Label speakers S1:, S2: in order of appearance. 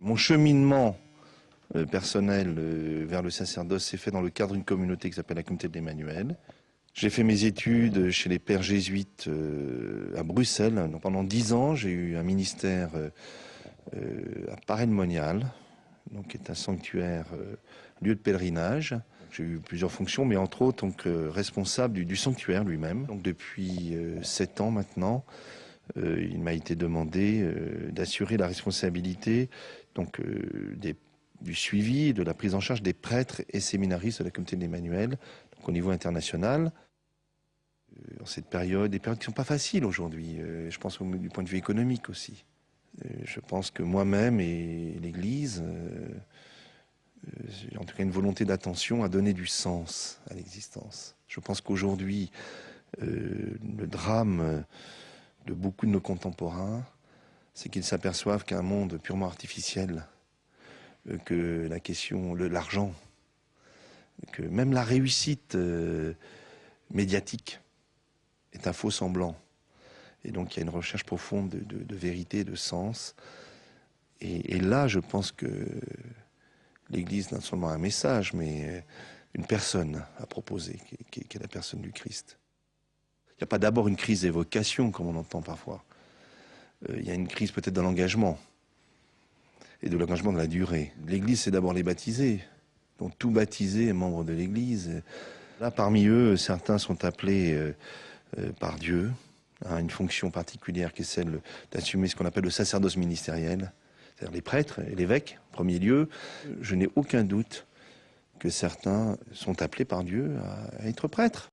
S1: Mon cheminement personnel vers le sacerdoce s'est fait dans le cadre d'une communauté qui s'appelle la communauté de l'Emmanuel. J'ai fait mes études chez les pères jésuites à Bruxelles. Donc, pendant 10 ans, j'ai eu un ministère à Paray-le-Monial, donc qui est un sanctuaire, lieu de pèlerinage. J'ai eu plusieurs fonctions, mais entre autres donc, responsable du sanctuaire lui-même. Donc depuis 7 ans maintenant, il m'a été demandé d'assurer la responsabilité donc, du suivi, de la prise en charge des prêtres et séminaristes de la communauté de l'Emmanuel, donc au niveau international. En cette période, des périodes qui ne sont pas faciles aujourd'hui, je pense du point de vue économique aussi. Je pense que moi-même et l'Église, en tout cas une volonté d'attention à donner du sens à l'existence. Je pense qu'aujourd'hui, le drame de beaucoup de nos contemporains, c'est qu'ils s'aperçoivent qu'un monde purement artificiel, que la question, l'argent, que même la réussite médiatique est un faux semblant. Et donc il y a une recherche profonde de vérité, de sens. Et là, je pense que l'Église n'a seulement un message, mais une personne à proposer, qui est la personne du Christ. Il n'y a pas d'abord une crise des vocations, comme on entend parfois. Il y a une crise peut-être de l'engagement, et de l'engagement de la durée. L'Église, c'est d'abord les baptisés. Donc tout baptisé est membre de l'Église. Là, parmi eux, certains sont appelés par Dieu à une fonction particulière qui est celle d'assumer ce qu'on appelle le sacerdoce ministériel, c'est-à-dire les prêtres et l'évêque, en premier lieu. Je n'ai aucun doute que certains sont appelés par Dieu à être prêtres.